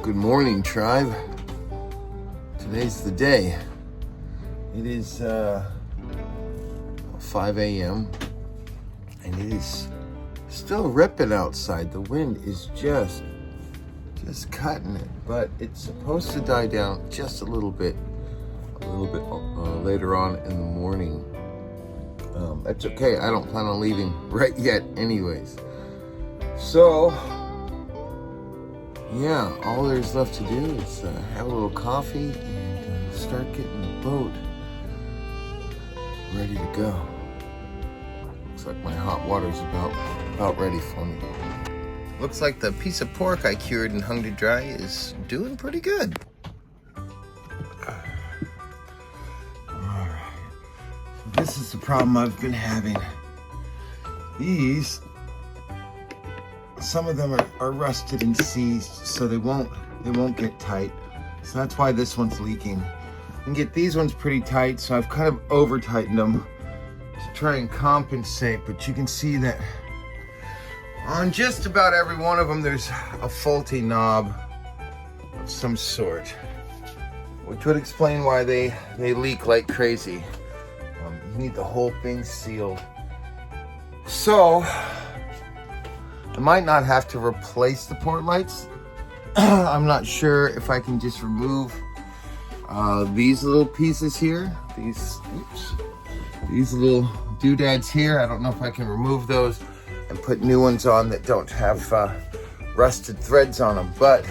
Good morning, tribe. Today's the day. It is 5 a.m. and it is still ripping outside. The wind is just cutting it, but it's supposed to die down just a little bit later on in the morning. That's okay. I don't plan on leaving right yet anyways. So yeah, all there's left to do is have a little coffee and start getting the boat ready to go. Looks like my hot water's about ready for me. Looks like the piece of pork I cured and hung to dry is doing pretty good. Alright, so this is the problem I've been having. These, some of them are rusted and seized, so they won't get tight. So that's why this one's leaking. You can get these ones pretty tight, so I've kind of over tightened them to try and compensate, but you can see that on just about every one of them there's a faulty knob of some sort, which would explain why they leak like crazy. You need the whole thing sealed. So I might not have to replace the port lights. I'm not sure if I can just remove these little pieces here, these little doodads here. I don't know if I can remove those and put new ones on that don't have rusted threads on them, but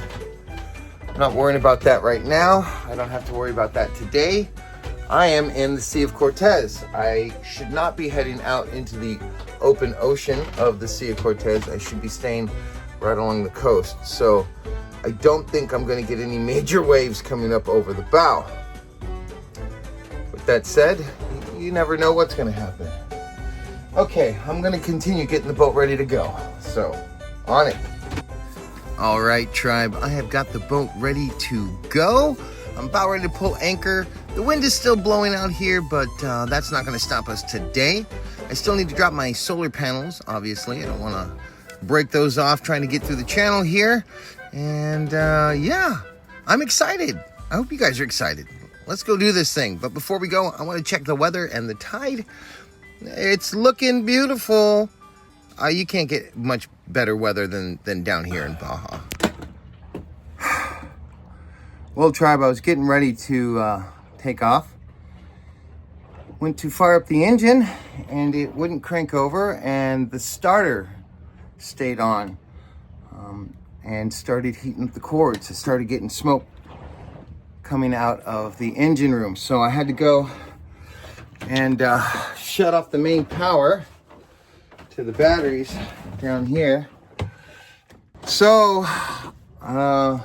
I'm not worrying about that right now. I don't have to worry about that today. I am in the Sea of Cortez. I should not be heading out into the open ocean of the Sea of Cortez. I should be staying right along the coast. So I don't think I'm going to get any major waves coming up over the bow. With that said, you never know what's going to happen. Okay, I'm going to continue getting the boat ready to go. So, on it. All right, tribe, I have got the boat ready to go. I'm about ready to pull anchor. The wind is still blowing out here, but that's not going to stop us today. I still need to drop my solar panels, obviously. I don't want to break those off trying to get through the channel here. And yeah, I'm excited. I hope you guys are excited. Let's go do this thing. But before we go, I want to check the weather and the tide. It's looking beautiful. You can't get much better weather than down here in Baja. Well, tribe, I was getting ready to take off. Went to fire up the engine and it wouldn't crank over, and the starter stayed on and started heating up the cords. It started getting smoke coming out of the engine room. So I had to go and shut off the main power to the batteries down here. So I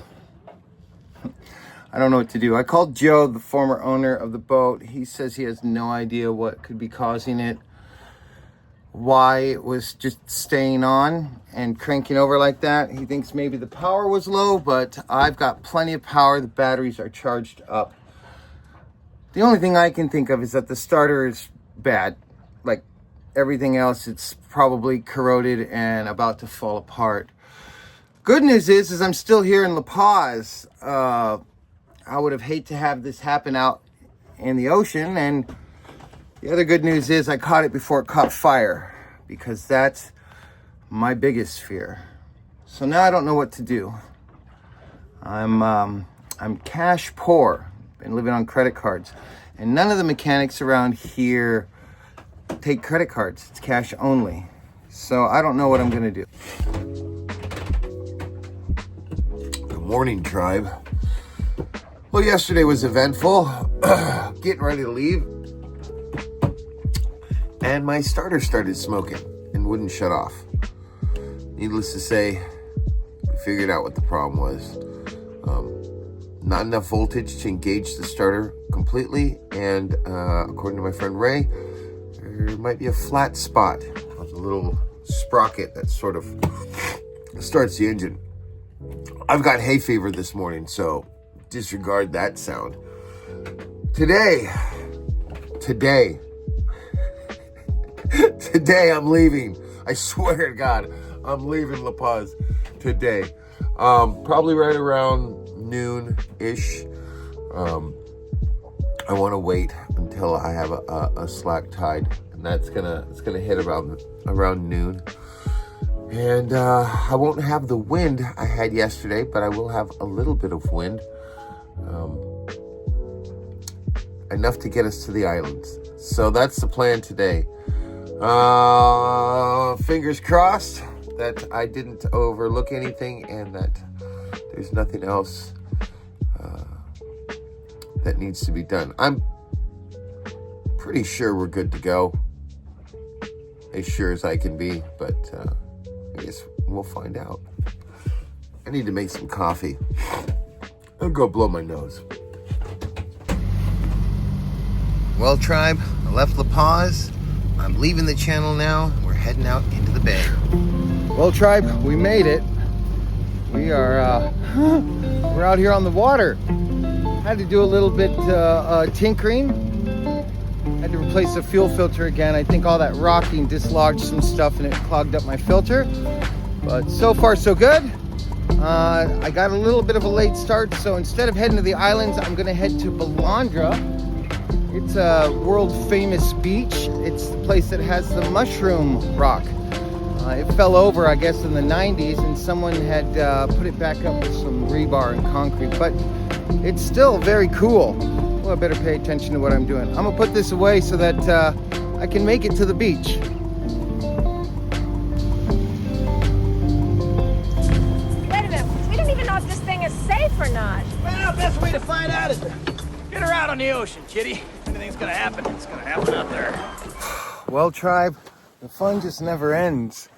don't know what to do. I called Joe, the former owner of the boat. He says he has no idea what could be causing it, why it was just staying on and cranking over like that. He thinks maybe the power was low, but I've got plenty of power. The batteries are charged up. The only thing I can think of is that the starter is bad. Like everything else, it's probably corroded and about to fall apart. Good news is I'm still here in La Paz. I would have hated to have this happen out in the ocean. And the other good news is I caught it before it caught fire, because that's my biggest fear. So now I don't know what to do. I'm cash poor. Been living on credit cards, and none of the mechanics around here take credit cards. It's cash only. So I don't know what I'm gonna do. Good morning, tribe. Well, yesterday was eventful. Getting ready to leave, and my starter started smoking and wouldn't shut off. Needless to say, we figured out what the problem was. Not enough voltage to engage the starter completely, and according to my friend Ray, there might be a flat spot of the little sprocket that sort of starts the engine. I've got hay fever this morning, so disregard that sound. Today I'm leaving. I swear to God, I'm leaving La Paz today. Probably right around noon-ish. I want to wait until I have a slack tide, and it's gonna hit around noon. And I won't have the wind I had yesterday, but I will have a little bit of wind, enough to get us to the islands. So that's the plan today. Fingers crossed that I didn't overlook anything and that there's nothing else that needs to be done. I'm pretty sure we're good to go, as sure as I can be, but I guess we'll find out. I need to make some coffee. I'll go blow my nose. Well, tribe, I left La Paz. I'm leaving the channel now. We're heading out into the bay. Well, tribe, we made it. We are we're out here on the water. Had to do a little bit tinkering. Had to replace the fuel filter again. I think all that rocking dislodged some stuff and it clogged up my filter. But so far so good. I got a little bit of a late start, so instead of heading to the islands, I'm gonna head to Balandra. It's a world famous beach. It's the place that has the mushroom rock. It fell over, I guess, in the 90s, and someone had put it back up with some rebar and concrete, but it's still very cool. Well, I better pay attention to what I'm doing. I'm gonna put this away so that I can make it to the beach. Wait a minute, we don't even know if this thing is safe or not. Well, best way to find out is to get her out on the ocean, kitty. If anything's gonna happen, it's gonna happen out there. Well, tribe, the fun just never ends.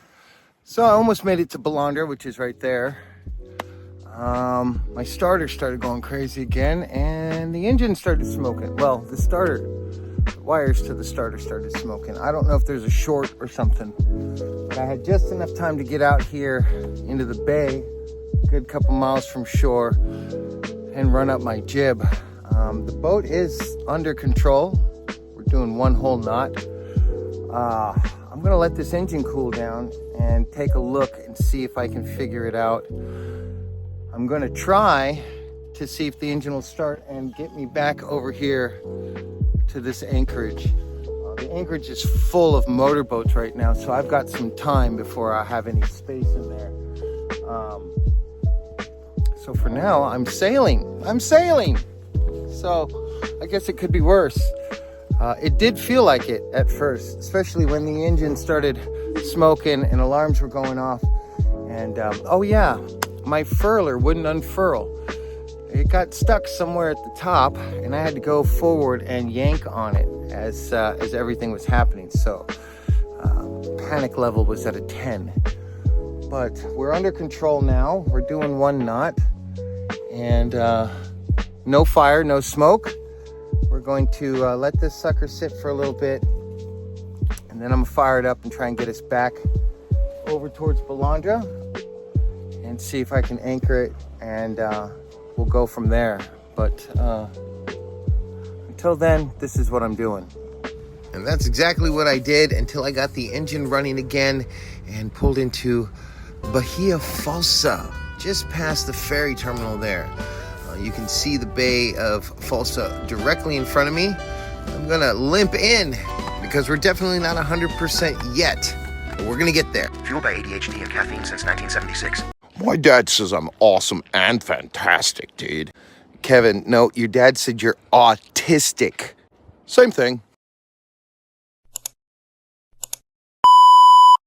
So I almost made it to Balandra, which is right there. My starter started going crazy again, and the engine started smoking. Well, the wires to the starter started smoking. I don't know if there's a short or something, but I had just enough time to get out here into the bay, a good couple miles from shore, and run up my jib. The boat is under control. We're doing one whole knot. I'm gonna let this engine cool down and take a look and see if I can figure it out. I'm gonna try to see if the engine will start and get me back over here to this anchorage. The anchorage is full of motorboats right now, so I've got some time before I have any space in there. So for now, I'm sailing. So I guess it could be worse. It did feel like it at first, especially when the engine started smoking and alarms were going off. And oh yeah, my furler wouldn't unfurl. It got stuck somewhere at the top, and I had to go forward and yank on it as everything was happening. So panic level was at a 10. But we're under control now. We're doing one knot, and no fire, no smoke. We're going to let this sucker sit for a little bit, and then I'm gonna fire it up and try and get us back over towards Balandra and see if I can anchor it, and we'll go from there. But until then, this is what I'm doing. And that's exactly what I did until I got the engine running again and pulled into Bahia Falsa, just past the ferry terminal there. You can see the Bay of Falsa directly in front of me. I'm gonna limp in because we're definitely not 100% yet, but we're gonna get there. Fueled by ADHD and caffeine since 1976. My dad says I'm awesome and fantastic, dude. Kevin, no, your dad said you're autistic. Same thing.